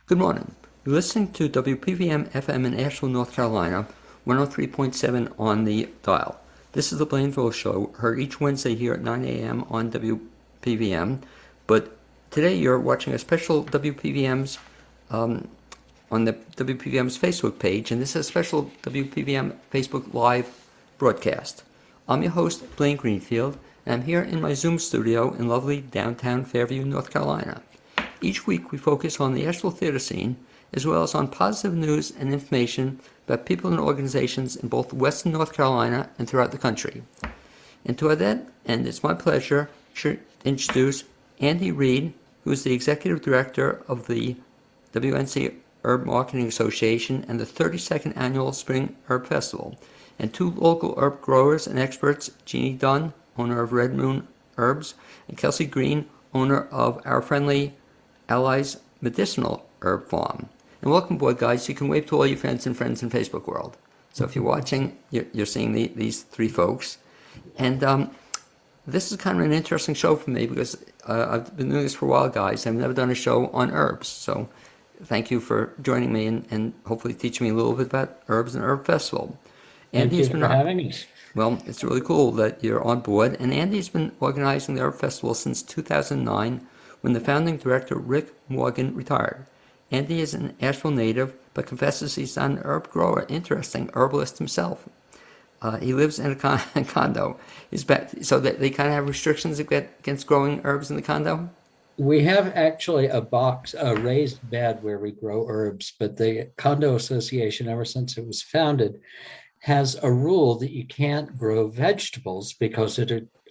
Good morning. You're listening to WPVM FM in Asheville, North Carolina, 103.7 on the dial. This is the Blaineville Show, heard each Wednesday here at 9 a.m. on WPVM. But today you're watching a special WPVM's on the WPVM's Facebook page, and this is a special WPVM Facebook Live broadcast. I'm your host, Blaine Greenfield, and I'm here in my Zoom studio in lovely downtown Fairview, North Carolina. Each week we focus on the Asheville theater scene, as well as on positive news and information about people and organizations in both Western North Carolina and throughout the country. And to that end, it's my pleasure to introduce Andy Reed, who is the Executive Director of the WNC Herb Marketing Association and the 32nd Annual Spring Herb Festival, and two local herb growers and experts, Jeannie Dunn, owner of Red Moon Herbs, and Kelsey Green, owner of Our Friendly Allies Medicinal Herb Farm. And welcome aboard, guys. You can wave to all your friends in Facebook world. So if you're watching, you're seeing these three folks. And this is kind of an interesting show for me because I've been doing this for a while, guys. I've never done a show on herbs. So thank you for joining me and hopefully teaching me a little bit about herbs and herb festival. Thank you for having us. Well, it's really cool that you're on board. And Andy's been organizing the herb festival since 2009 when the founding director, Rick Morgan, retired. Andy is an Asheville native, but confesses he's not an herb grower. Interesting, herbalist himself. He lives in a condo. So that they kind of have restrictions against growing herbs in the condo? We have actually a raised bed where we grow herbs, but the condo association, ever since it was founded, has a rule that you can't grow vegetables because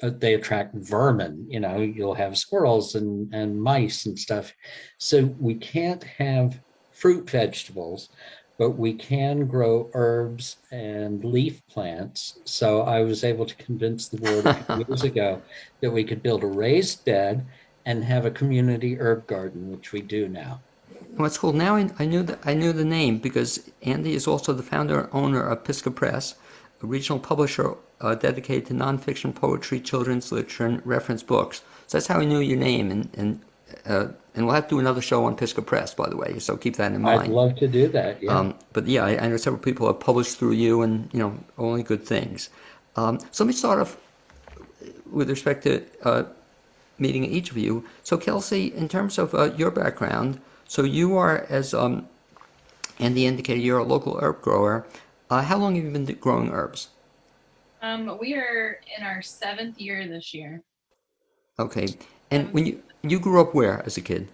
they attract vermin. You know, you'll have squirrels and mice and stuff. So we can't have fruit vegetables, but we can grow herbs and leaf plants. So I was able to convince the board a few years ago that we could build a raised bed and have a community herb garden, which we do now. What's cool now, I knew the name because Andy is also the founder and owner of Pisgah Press, a regional publisher dedicated to nonfiction poetry, children's literature, and reference books. So that's how I knew your name, and we'll have to do another show on Pisgah Press, by the way. So keep that in mind. I'd love to do that. Yeah. But yeah, I know several people have published through you, and only good things. So let me start off with respect to meeting each of you. So Kelsey, in terms of your background. So you are, as Andy indicated, you're a local herb grower. How long have you been growing herbs? We are in our 7th year this year. Okay. And when you grew up where as a kid?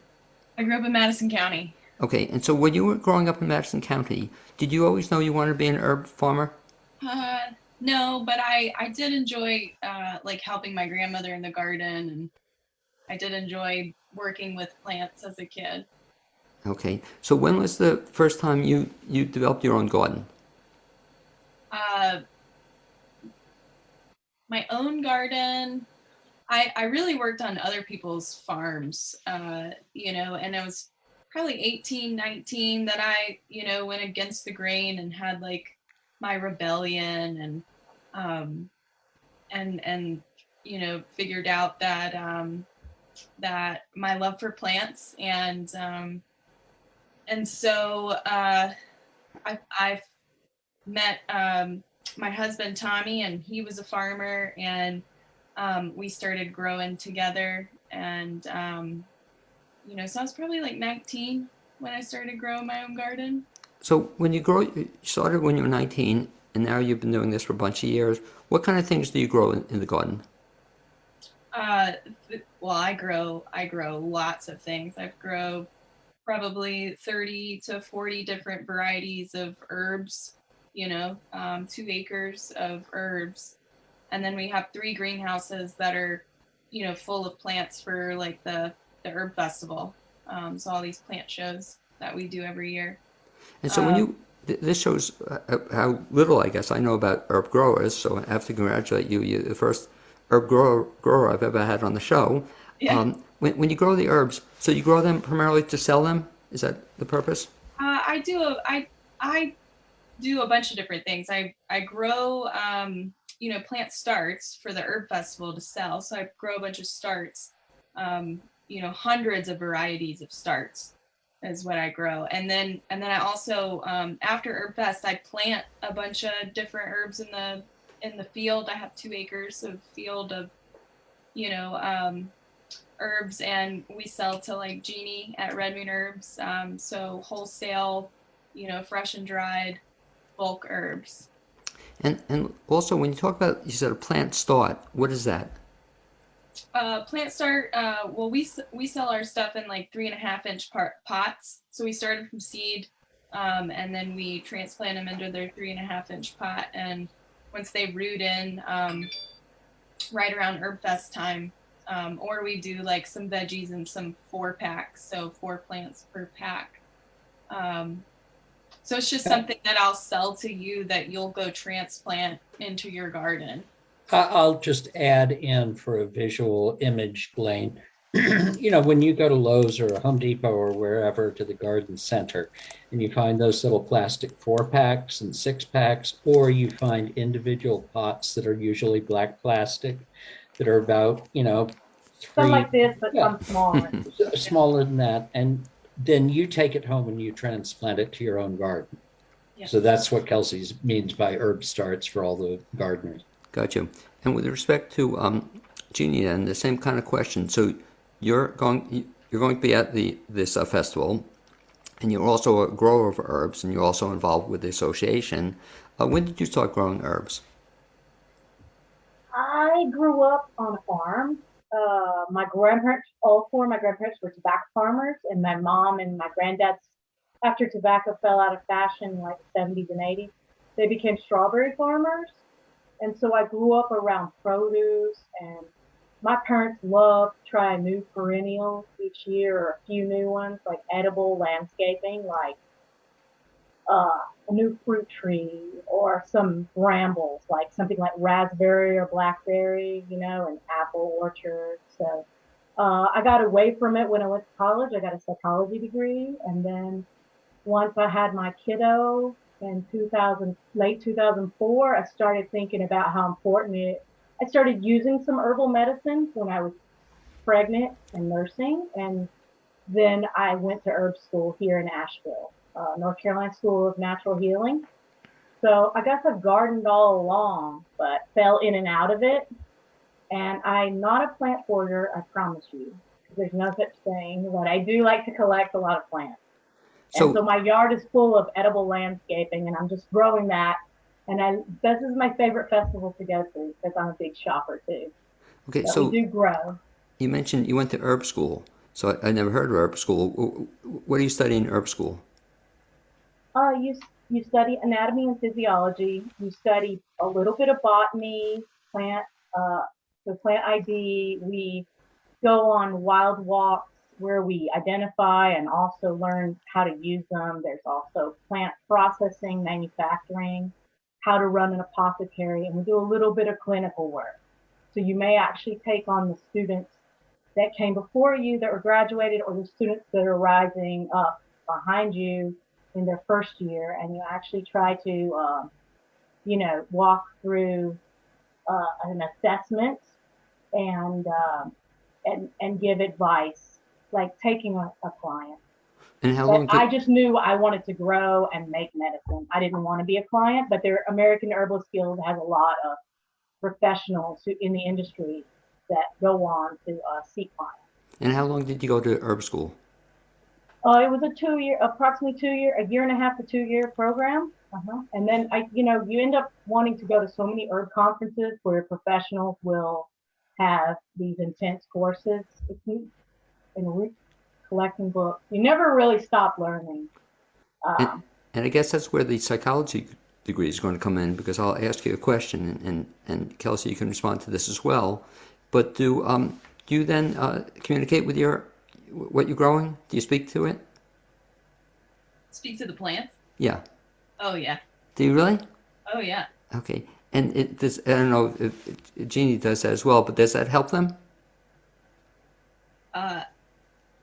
I grew up in Madison County. Okay. And so when you were growing up in Madison County, did you always know you wanted to be an herb farmer? No, but I did enjoy like helping my grandmother in the garden, and I did enjoy working with plants as a kid. Okay. So when was the first time you developed your own garden? My own garden, I really worked on other people's farms, and it was probably 18, 19 that I, went against the grain and had like my rebellion and figured out that my love for plants and so I've met my husband Tommy, and he was a farmer, and we started growing together. And so I was probably like 19 when I started growing my own garden. So when you started when you were 19, and now you've been doing this for a bunch of years. What kind of things do you grow in the garden? Well, I grow lots of things. I've grown probably 30 to 40 different varieties of herbs, 2 acres of herbs. And then we have 3 greenhouses that are, full of plants for like the herb festival. So all these plant shows that we do every year. And so this shows how little, I guess, I know about herb growers. So I have to congratulate you. You're the first herb grower I've ever had on the show. Yeah. When you grow the herbs, so you grow them primarily to sell them? Is that the purpose? I do a bunch of different things. I grow plant starts for the herb festival to sell. So I grow a bunch of starts, hundreds of varieties of starts. is what I grow. And then I also after Herb Fest, I plant a bunch of different herbs in the field. I have 2 acres of field of, you know, herbs, and we sell to like Jeannie at Red Moon Herbs. So wholesale, you know, fresh and dried bulk herbs. And also, when you talk about, you said a plant start, what is that? Plant start. Well, we sell our stuff in like 3.5-inch pots. So we started from seed, and then we transplant them into their 3.5-inch pot. And once they root in, right around Herb Fest time, or we do like some veggies and some 4-packs, so 4 plants per pack. So it's just something that I'll sell to you that you'll go transplant into your garden. I'll just add in for a visual image, Blaine. You know, when you go to Lowe's or Home Depot or wherever to the garden center, and you find those little plastic 4-packs and 6-packs, or you find individual pots that are usually black plastic that are about, you know, Some like this, but yeah, some smaller. smaller than that, and then you take it home and you transplant it to your own garden. Yeah. So that's what Kelsey means by herb starts for all the gardeners. Gotcha. And with respect to Jeannie, then the same kind of question. So you're going to be at this festival, and you're also a grower of herbs, and you're also involved with the association. When did you start growing herbs? I grew up on a farm. My grandparents, all 4 of my grandparents were tobacco farmers, and my mom and my granddad's, after tobacco fell out of fashion in like the 70s and 80s, they became strawberry farmers. And so I grew up around produce, and my parents loved trying new perennials each year, or a few new ones, like edible landscaping, like a new fruit tree or some brambles, like something like raspberry or blackberry, you know, an apple orchard. So I got away from it when I went to college. I got a psychology degree. And then once I had my kiddo in late 2004, I started thinking about how important I started using some herbal medicines when I was pregnant and nursing. And then I went to herb school here in Asheville, North Carolina School of Natural Healing. So I guess I've gardened all along, but fell in and out of it. And I'm not a plant hoarder, I promise you. There's no such thing, but I do like to collect a lot of plants. And so my yard is full of edible landscaping, and I'm just growing that. And this is my favorite festival to go to because I'm a big shopper too. Okay, so we do grow. You mentioned you went to herb school. So I never heard of herb school. What do you study in herb school? You study anatomy and physiology. You study a little bit of botany, plant ID. We go on wild walks where we identify and also learn how to use them. There's also plant processing, manufacturing, how to run an apothecary, and we do a little bit of clinical work. So you may actually take on the students that came before you that were graduated, or the students that are rising up behind you in their first year, and you actually try to, walk through an assessment and give advice, like taking a client. And how long? I just knew I wanted to grow and make medicine. I didn't want to be a client, but their American Herbalist Guild has a lot of professionals in the industry that go on to seek clients. And how long did you go to herb school? It was approximately 2 year, a year and a half to 2 year program. And then you end up wanting to go to so many herb conferences where professionals will have these intense courses and collecting books. You never really stop learning. And I guess that's where the psychology degree is going to come in, because I'll ask you a question, and Kelsey, you can respond to this as well. But do you then communicate with what you're growing? Do you speak to it? Speak to the plants? Yeah. Oh, yeah. Do you really? Oh, yeah. Okay. And I don't know if Jeannie does that as well, but does that help them?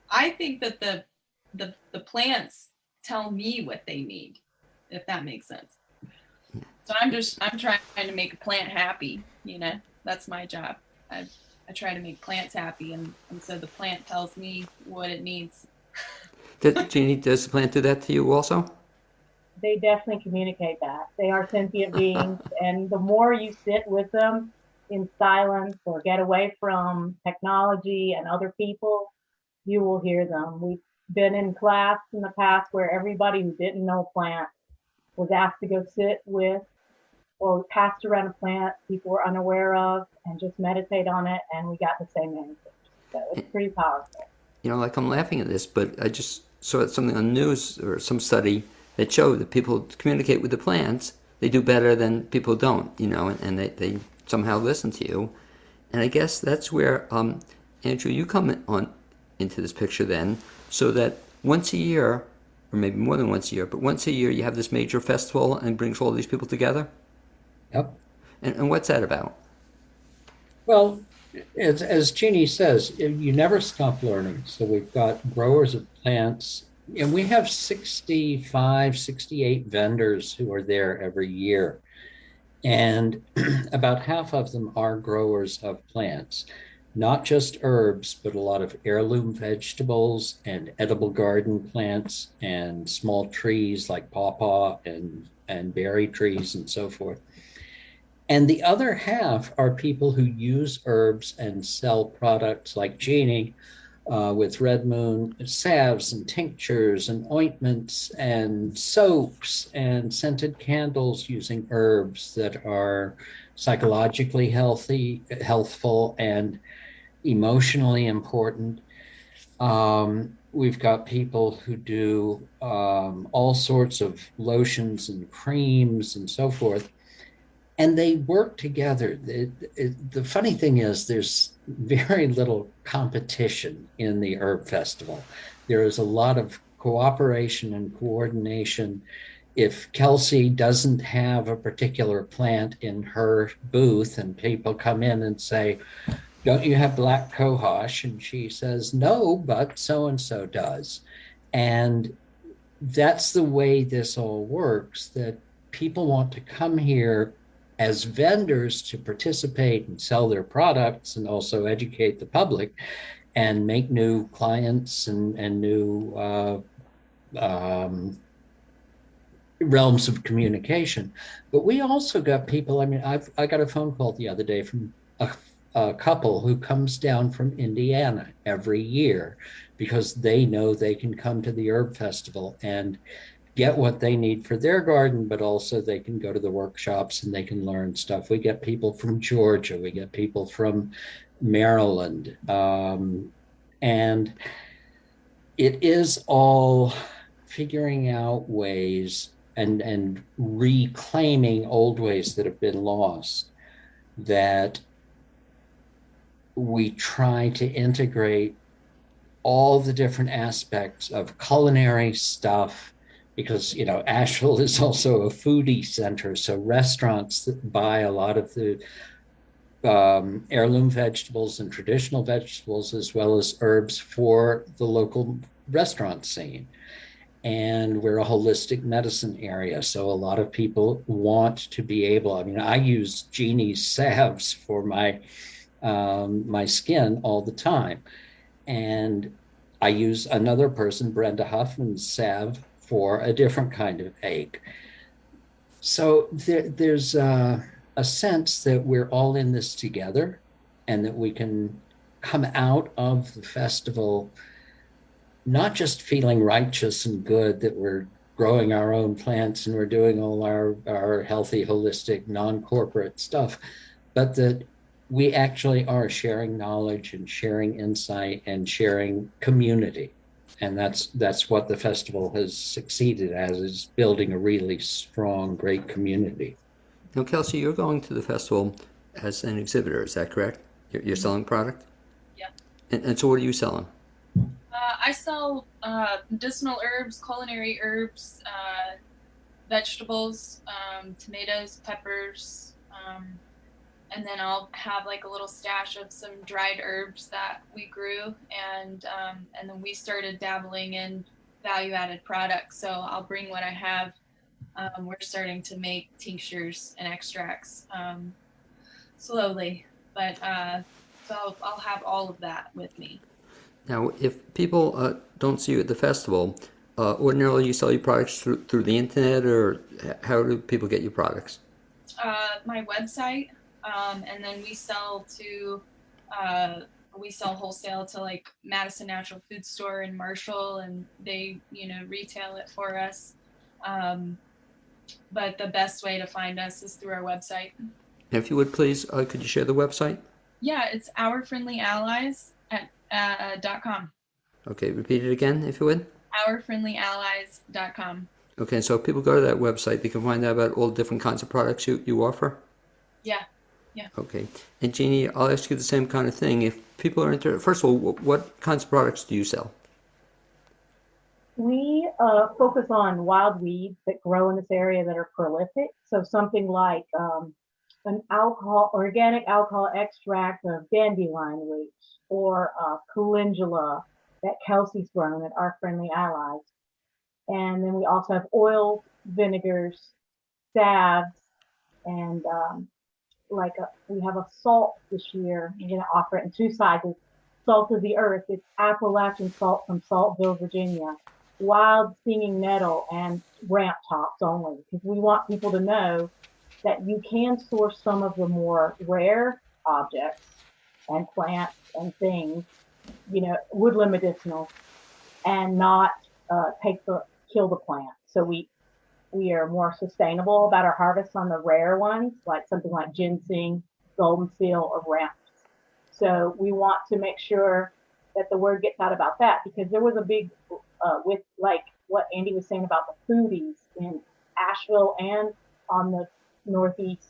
I think that the plants tell me what they need, if that makes sense. Yeah. So I'm trying to make a plant happy, that's my job. I try to make plants happy, and so the plant tells me what it needs. Jeannie, does the plant do that to you also? They definitely communicate that. They are sentient beings, and the more you sit with them in silence or get away from technology and other people, you will hear them. We've been in class in the past where everybody who didn't know plants was asked to go sit with or passed around a plant people were unaware of and just meditate on it, and we got the same answer. So it's pretty powerful. Like I'm laughing at this, but I just saw something on the news or some study that showed that people communicate with the plants, they do better than people who don't, and they somehow listen to you. And I guess that's where, Andrew, you come on into this picture then, so that once a year, or maybe more than once a year, but once a year you have this major festival and brings all these people together? Yep. And what's that about? Well, as Jeannie says, you never stop learning. So we've got growers of plants, and we have 65, 68 vendors who are there every year. And about half of them are growers of plants, not just herbs, but a lot of heirloom vegetables and edible garden plants and small trees like pawpaw and berry trees and so forth. And the other half are people who use herbs and sell products like Jeannie with Red Moon salves and tinctures and ointments and soaps and scented candles using herbs that are psychologically healthful, and emotionally important. We've got people who do all sorts of lotions and creams and so forth, and they work together. The funny thing is, there's very little competition in the herb festival. There is a lot of cooperation and coordination. If Kelsey doesn't have a particular plant in her booth and people come in and say, don't you have black cohosh? And she says, no, but so-and-so does. And that's the way this all works, that people want to come here as vendors to participate and sell their products and also educate the public and make new clients and new realms of communication. But we also got people, I got a phone call the other day from a couple who comes down from Indiana every year because they know they can come to the herb festival and get what they need for their garden, but also they can go to the workshops and they can learn stuff. We get people from Georgia, we get people from Maryland, and it is all figuring out ways and reclaiming old ways that have been lost, that we try to integrate all the different aspects of culinary stuff, because Asheville is also a foodie center, so restaurants that buy a lot of the heirloom vegetables and traditional vegetables, as well as herbs for the local restaurant scene. And we're a holistic medicine area, so a lot of people want to be able. I use Jeannie's salves for my skin all the time, and I use another person, Brenda Huffman's salve, for a different kind of ache. So there's a sense that we're all in this together, and that we can come out of the festival not just feeling righteous and good that we're growing our own plants and we're doing all our healthy, holistic, non-corporate stuff, but that we actually are sharing knowledge and sharing insight and sharing community. And that's what the festival has succeeded as, is building a really strong, great community. Now, Kelsey, you're going to the festival as an exhibitor, is that correct? You're selling product? Yeah. And so what are you selling? I sell medicinal herbs, culinary herbs, vegetables, tomatoes, peppers, and then I'll have like a little stash of some dried herbs that we grew, and then we started dabbling in value-added products. So I'll bring what I have. We're starting to make tinctures and extracts slowly, but so I'll have all of that with me. Now, if people don't see you at the festival, ordinarily you sell your products through the internet, or how do people get your products? My website, and then uh, we sell wholesale to like Madison Natural Food Store in Marshall, and they retail it for us. But the best way to find us is through our website. If you would please, could you share the website? Yeah, it's ourfriendlyallies at .com. Okay, repeat it again, if you would. Ourfriendlyallies.com. Okay, so if people go to that website, they can find out about all the different kinds of products you offer? Yeah. Yeah. Okay. And Jeannie, I'll ask you the same kind of thing. If people are interested, first of all, what kinds of products do you sell? We focus on wild weeds that grow in this area that are prolific. So something like an organic alcohol extract of dandelion roots, or calendula that Kelsey's grown at Our Friendly Allies. And then we also have oils, vinegars, salves, and we have a salt this year. We're going to offer it in two sizes. Salt of the earth. It's Appalachian salt from Saltville, Virginia. Wild stinging nettle and ramp tops only, because we want people to know that you can source some of the more rare objects and plants and things, woodland medicinal, and not kill the plant. So we are more sustainable about our harvests on the rare ones, like something like ginseng, golden seal, or ramps. So we want to make sure that the word gets out about that, because there was a big with like what Andy was saying about the foodies in Asheville and on the Northeast.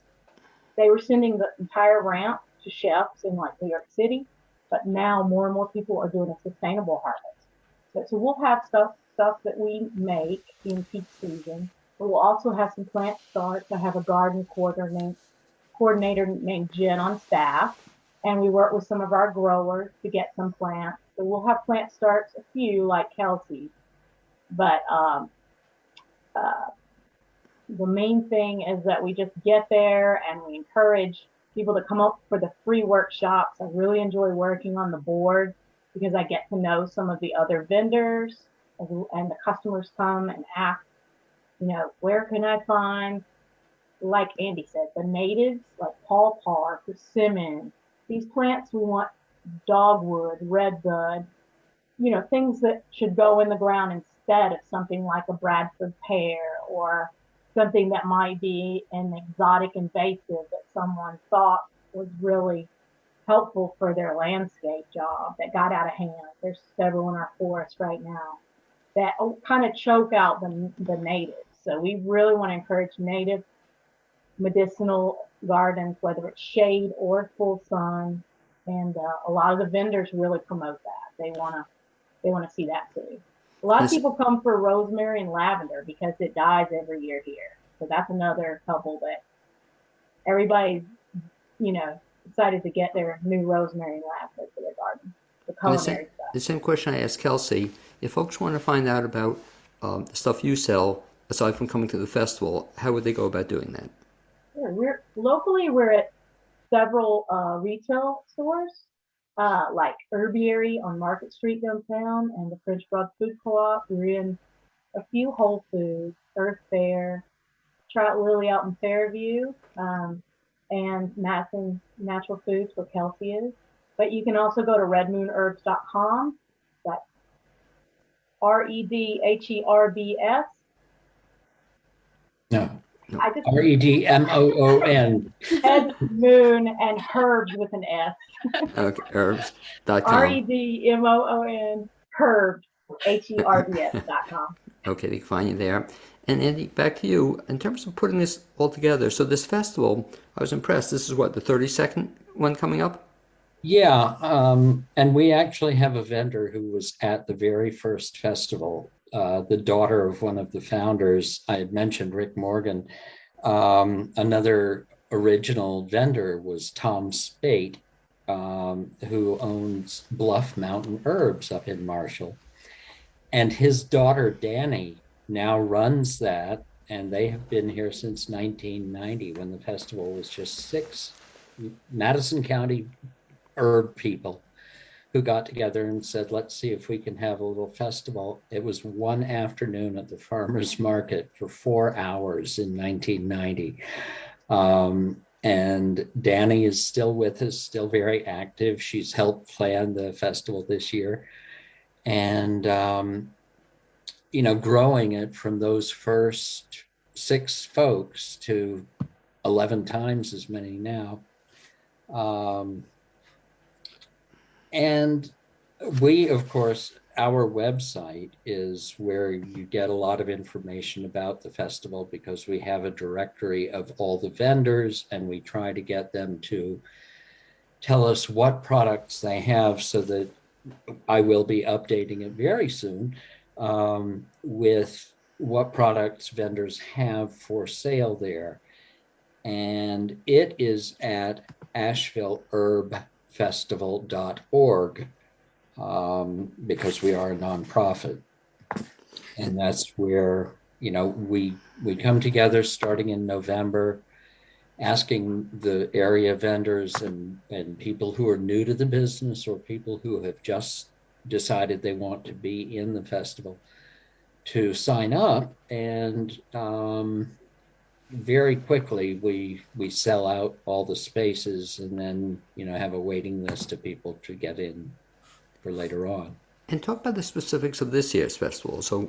They were sending the entire ramp to chefs in like New York City, but now more and more people are doing a sustainable harvest. So we'll have stuff that we make in peak season, but we'll also have some plant starts. I have a garden coordinator named Jen on staff, and we work with some of our growers to get some plants. So we'll have plant starts, a few like Kelsey, but the main thing is that we just get there and we encourage people to come up for the free workshops. I really enjoy working on the board because I get to know some of the other vendors, and the customers come and ask, where can I find, like Andy said, the natives like pawpaw, persimmon, these plants we want, dogwood, redbud, things that should go in the ground instead of something like a Bradford pear, or something that might be an exotic invasive that someone thought was really helpful for their landscape job that got out of hand. There's several in our forest right now that kind of choke out the natives. So we really want to encourage native medicinal gardens, whether it's shade or full sun. And a lot of the vendors really promote that. They want to see that too. A lot of people come for rosemary and lavender because it dies every year here. So that's another couple that everybody's, excited to get their new rosemary and lavender for their garden. The culinary stuff. The same question I asked Kelsey. If folks want to find out about the stuff you sell, aside from coming to the festival, how would they go about doing that? Yeah, we're at several retail stores, like Herbiary on Market Street downtown, and the French Broad Food Co-op. We're in a few Whole Foods, Earth Fare, Trout Lily out in Fairview, and Madison Natural Foods where Kelsey is. But you can also go to redmoonherbs.com. That's REDHERBS. No. No. REDMOON. Ed Moon and Herbs with an S. Okay, herbs.com. REDMOON Herbs, HERBS.com. Okay, they can find you there. And Andy, back to you. In terms of putting this all together, so this festival, I was impressed. This is what, the 32nd one coming up? Yeah, and we actually have a vendor who was at the very first festival, the daughter of one of the founders. I had mentioned Rick Morgan. Another original vendor was Tom Spate, who owns Bluff Mountain Herbs up in Marshall. And his daughter, Danny, now runs that, and they have been here since 1990 when the festival was just 6 Madison County herb people who got together and said, let's see if we can have a little festival. It was one afternoon at the farmers market for 4 hours in 1990. And Danny is still with us, still very active. She's helped plan the festival this year. And, growing it from those first 6 folks to 11 times as many now. And we, of course, our website is where you get a lot of information about the festival, because we have a directory of all the vendors, and we try to get them to tell us what products they have, so that I will be updating it very soon with what products vendors have for sale there. And it is at AshevilleHerbFestival.org, because we are a nonprofit. And that's where, we come together starting in November, asking the area vendors and people who are new to the business, or people who have just decided they want to be in the festival, to sign up. And very quickly we sell out all the spaces, and then have a waiting list of people to get in for later on. And talk about the specifics of this year's festival. So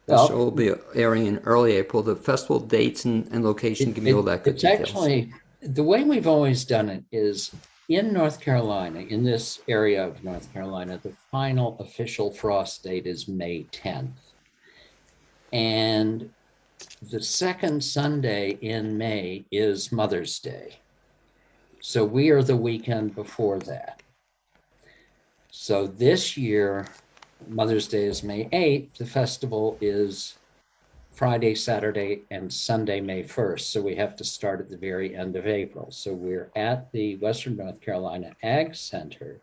the show will be airing in early April. The festival dates and location, give me all that good it's details. Actually, the way we've always done it is in North Carolina, in this area of North Carolina, the final official frost date is May 10th. And the second Sunday in May is Mother's Day. So we are the weekend before that. So this year, Mother's Day is May 8th. The festival is Friday, Saturday, and Sunday, May 1st. So we have to start at the very end of April. So we're at the Western North Carolina Ag Center,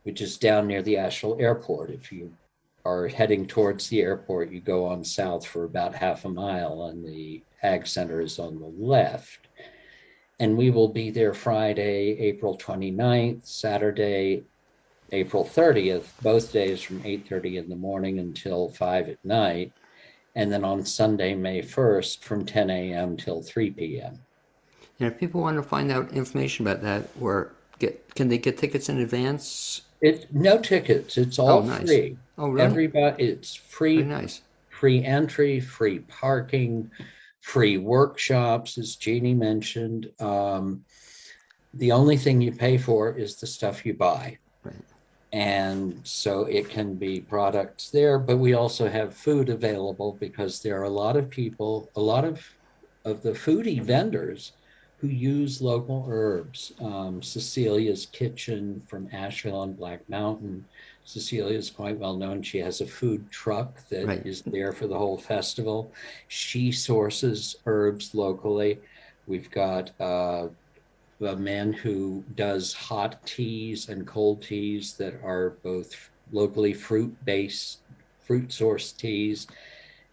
which is down near the Asheville Airport. If you are heading towards the airport, you go on south for about half a mile, and the Ag Center is on the left. And we will be there Friday, April 29th, Saturday, April 30th, both days from 8:30 in the morning until 5 at night. And then on Sunday, May 1st, from 10 a.m. till 3 p.m. And if people want to find out information about that, can they get tickets in advance? No tickets. It's all free. Oh, really? Everybody, it's free. Very nice. Free entry, free parking, free workshops, as Jeannie mentioned. The only thing you pay for is the stuff you buy. Right. And so it can be products there, but we also have food available, because there are a lot of people, a lot of the foodie vendors who use local herbs. Cecilia's Kitchen from Asheville and Black Mountain. Cecilia is quite well known. She has a food truck that is there for the whole festival. She sources herbs locally. We've got a man who does hot teas and cold teas that are both locally fruit-based, fruit-sourced teas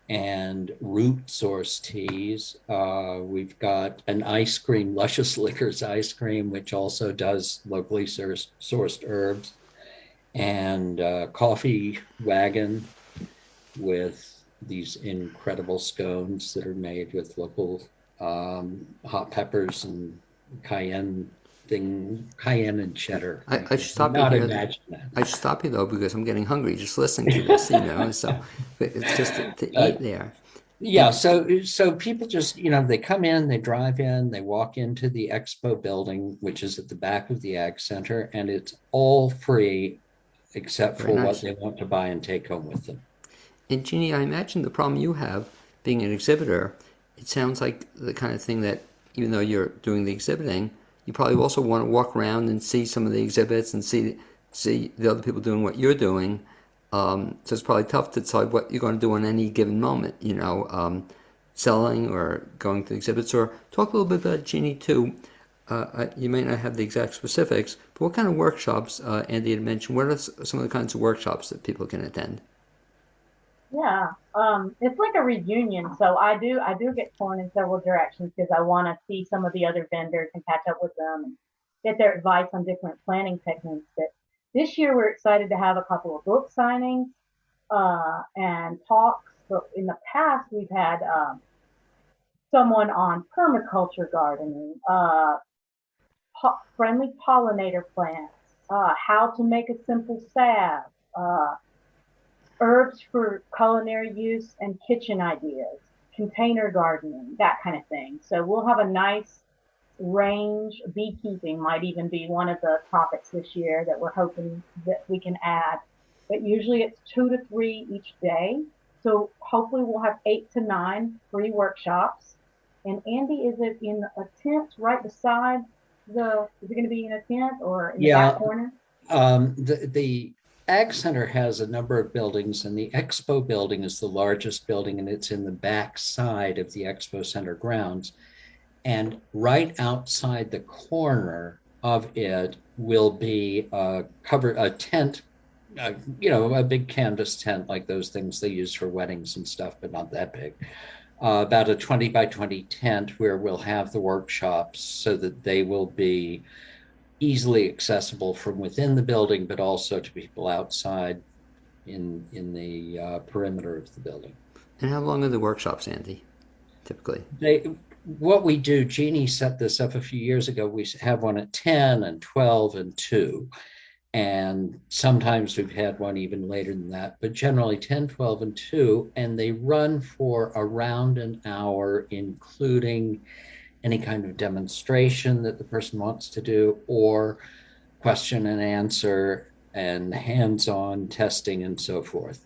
and root-sourced teas. We've got an ice cream, Luscious Liquors ice cream, which also does locally sourced herbs, and coffee wagon with these incredible scones that are made with local hot peppers and cayenne and cheddar. I should stop you here. I should stop you though, because I'm getting hungry just listening to this, so it's just to eat there. Yeah, so people just, they come in, they drive in, they walk into the expo building, which is at the back of the Ag Center, and it's all free except for what they want to buy and take home with them. And Jeannie, I imagine the problem you have being an exhibitor, it sounds like the kind of thing that, even though you're doing the exhibiting, you probably also want to walk around and see some of the exhibits and see the other people doing what you're doing. So it's probably tough to decide what you're going to do in any given moment, selling or going to exhibits. Or talk a little bit about Jeannie too. You may not have the exact specifics, but what kind of workshops, Andy had mentioned, what are some of the kinds of workshops that people can attend? Yeah, it's like a reunion. So I do get torn in several directions, because I want to see some of the other vendors and catch up with them and get their advice on different planning techniques. But This year, we're excited to have a couple of book signings and talks. But in the past, we've had someone on permaculture gardening, friendly pollinator plants, how to make a simple salve, herbs for culinary use and kitchen ideas, container gardening, that kind of thing. So we'll have a nice range. Beekeeping might even be one of the topics this year that we're hoping that we can add. But usually it's 2 to 3 each day. So hopefully we'll have 8 to 9 free workshops. And Andy, is it in a tent right beside is it going to be in a tent or in the back corner? The Ag Center has a number of buildings, and the Expo building is the largest building, and it's in the back side of the Expo Center grounds. And right outside the corner of it will be a tent, a big canvas tent like those things they use for weddings and stuff, but not that big. About a 20 by 20 tent where we'll have the workshops so that they will be easily accessible from within the building, but also to people outside in the perimeter of the building. And how long are the workshops, Andy, typically? What we do, Jeannie set this up a few years ago. We have one at 10 and 12 and 2. And sometimes we've had one even later than that, but generally 10, 12, and 2. And they run for around an hour, including any kind of demonstration that the person wants to do, or question and answer and hands-on testing and so forth.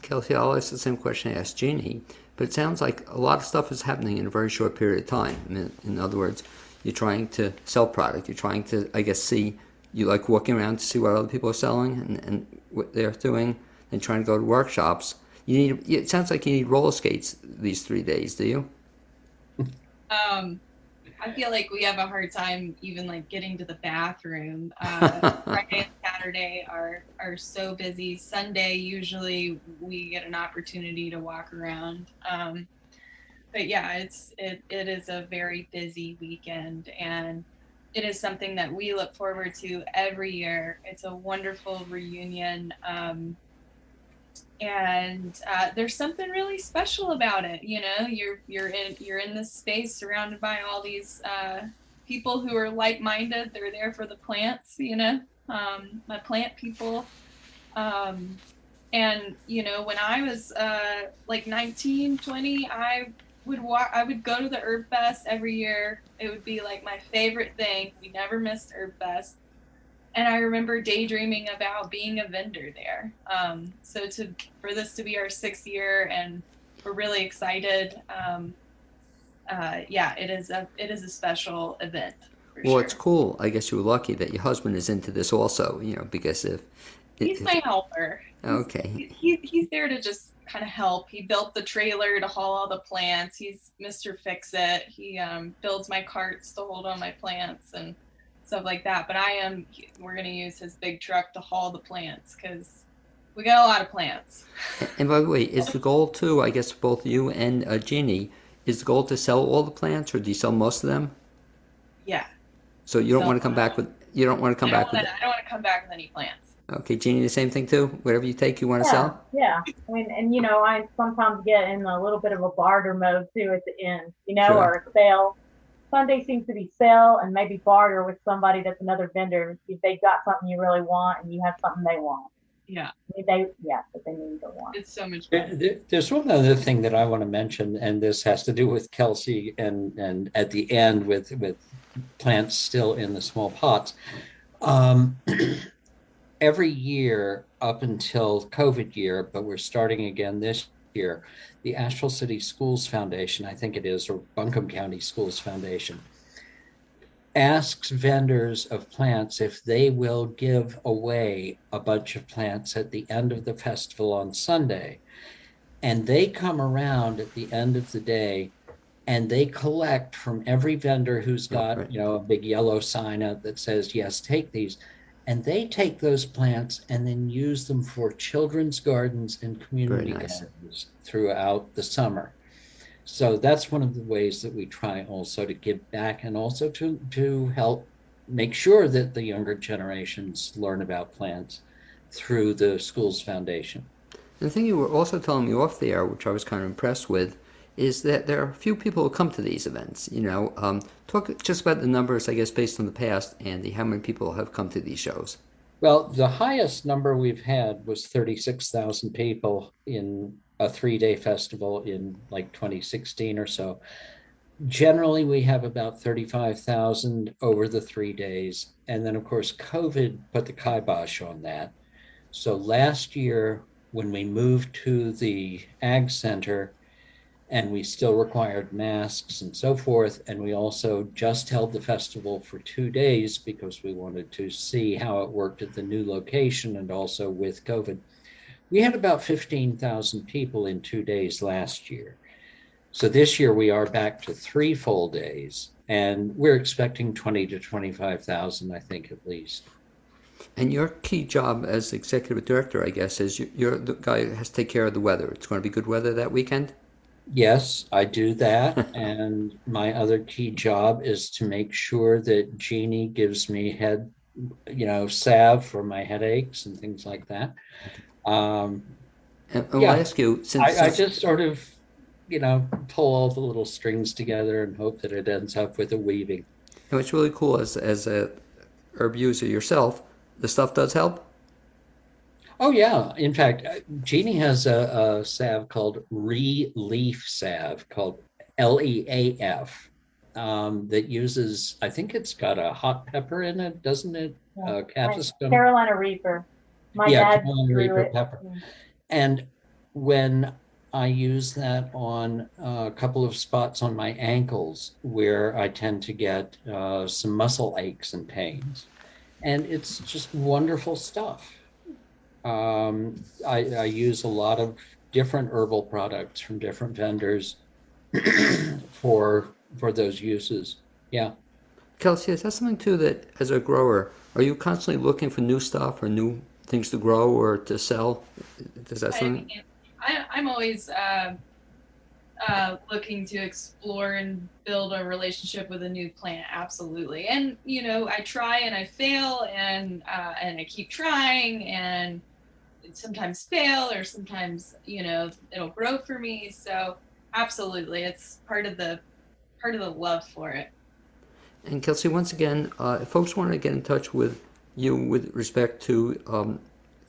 Kelsey, I'll ask the same question I asked Jeannie, but it sounds like a lot of stuff is happening in a very short period of time. In other words, you're trying to sell product. You're trying to, I guess, you like walking around to see what other people are selling and what they're doing, and trying to go to workshops. It sounds like you need roller skates these 3 days, do you? I feel like we have a hard time even like getting to the bathroom. Friday and Saturday are so busy. Sunday usually we get an opportunity to walk around. But yeah, it is a very busy weekend, and it is something that we look forward to every year. It's a wonderful reunion. And there's something really special about it. You're in this space surrounded by all these people who are like-minded. They're there for the plants, my plant people. And when I was like 19, 20, I would go to the Herb Fest every year. It would be like my favorite thing. We never missed Herb Fest. And I remember daydreaming about being a vendor there. So for this to be our 6th year, and we're really excited. It is a special event. Well, it's cool. I guess you were lucky that your husband is into this also. Because he's my helper. Okay. He's there to just kind of help. He built the trailer to haul all the plants. He's Mr. Fix-It. He builds my carts to hold all my plants and stuff like that. But we're going to use his big truck to haul the plants because we got a lot of plants. And by the way, is the goal too, I guess both you and Jeannie, is the goal to sell all the plants, or do you sell most of them? Yeah. So you don't want to come back with, I don't want to come back with any plants. Okay, Jeannie, the same thing too? Whatever you take, you want to sell? Yeah. I mean, and I sometimes get in a little bit of a barter mode too at the end, Sure. or a sale. Sunday seems to be sell and maybe barter with somebody that's another vendor if they've got something you really want and you have something they want. Yeah. But they need to want. It's so much fun. There's one other thing that I want to mention, and this has to do with Kelsey and at the end with plants still in the small pots. Every year up until COVID year, but we're starting again this year, the Asheville City Schools Foundation, I think it is, or Buncombe County Schools Foundation, asks vendors of plants if they will give away a bunch of plants at the end of the festival on Sunday. And they come around at the end of the day and they collect from every vendor who's got, a big yellow sign out that says, yes, take these. And they take those plants and then use them for children's gardens and community gardens throughout the summer. So that's one of the ways that we try also to give back and also to help make sure that the younger generations learn about plants through the school's foundation. The thing you were also telling me off the air, which I was kind of impressed with, is that there are a few people who come to these events. Talk just about the numbers, I guess, based on the past, Andy, how many people have come to these shows? Well, the highest number we've had was 36,000 people in a 3-day festival in like 2016 or so. Generally, we have about 35,000 over the 3 days. And then, of course, COVID put the kibosh on that. So last year, when we moved to the Ag Center, and we still required masks and so forth, and we also just held the festival for 2 days because we wanted to see how it worked at the new location and also with COVID. We had about 15,000 people in 2 days last year. So this year we are back to 3 full days, and we're expecting 20 to 25,000, I think, at least. And your key job as executive director, I guess, is you're the guy who has to take care of the weather. It's going to be good weather that weekend? Yes, I do that. And my other key job is to make sure that Jeannie gives me salve for my headaches and things like that. And I'll Yeah, ask you, I just sort of, pull all the little strings together and hope that it ends up with a weaving. what's really cool as a herb user yourself, the stuff does help? Oh, yeah. In fact, Jeannie has a salve called Relief Salve, called LEAF, that uses, I think it's got a hot pepper in it, doesn't it? Yeah. Capsicum. Carolina Reaper. My Yeah, dad Carolina grew Reaper it. pepper. And when I use that on a couple of spots on my ankles where I tend to get some muscle aches and pains, and it's just wonderful stuff. I use a lot of different herbal products from different vendors for those uses. Yeah. Kelsey, is that something too that as a grower, are you constantly looking for new stuff or new things to grow or to sell? Is that something? I'm always looking to explore and build a relationship with a new plant. Absolutely. And, I try and I fail and I keep trying and sometimes fail or sometimes, it'll grow for me. So absolutely. It's part of the love for it. And Kelsey, once again, if folks want to get in touch with you with respect to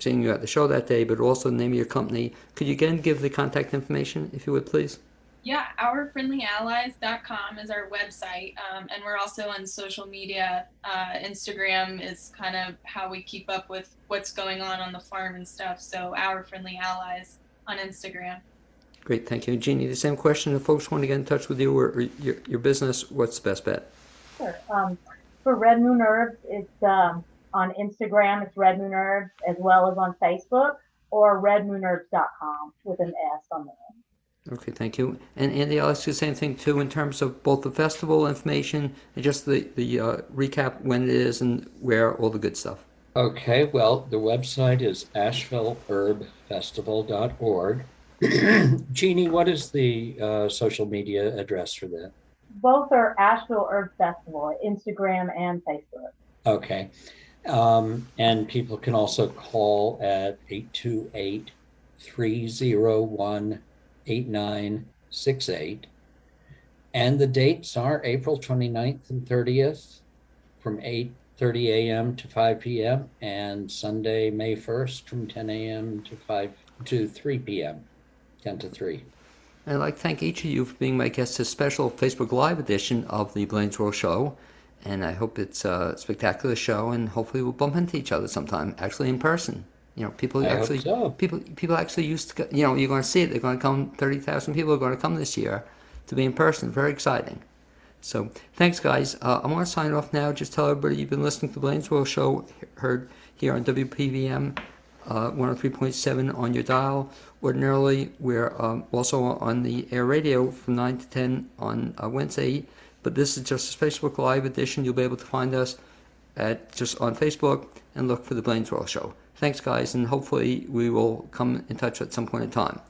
seeing you at the show that day, but also the name of your company, could you again give the contact information, if you would, please? Yeah, ourfriendlyallies.com is our website, and we're also on social media. Instagram is kind of how we keep up with what's going on the farm and stuff. So Our Friendly Allies on Instagram. Great, thank you. Jeannie, the same question. If folks want to get in touch with you or your business, what's the best bet? Sure. For Red Moon Herbs, it's on Instagram, it's Red Moon Herbs, as well as on Facebook, or redmoonherbs.com with an S on the end. Okay, thank you. And Andy, I'll ask you the same thing too in terms of both the festival information and just the recap when it is and where, all the good stuff. Okay, well, the website is ashevilleherbfestival.org. Jeannie, what is the social media address for that? Both are Asheville Herb Festival, Instagram and Facebook. Okay. And people can also call at 828-301-8968. And the dates are April 29th and 30th from 8:30 a.m. to 5 p.m. and Sunday, May 1st from 10 a.m. to 3 p.m., 10 to 3. I'd like to thank each of you for being my guests to a special Facebook Live edition of the Blaine's World Show. And I hope it's a spectacular show, and hopefully we'll bump into each other sometime, actually in person. People actually used to, you're going to see it. They're going to come, 30,000 people are going to come this year to be in person. Very exciting. So thanks, guys. I'm going to sign off now. Just tell everybody you've been listening to the Blaine's World Show, heard here on WPVM 103.7 on your dial. Ordinarily, we're also on the air radio from 9 to 10 on Wednesday, but this is just a Facebook Live edition. You'll be able to find us just on Facebook and look for the Blaine's World Show. Thanks, guys, and hopefully we will come in touch at some point in time.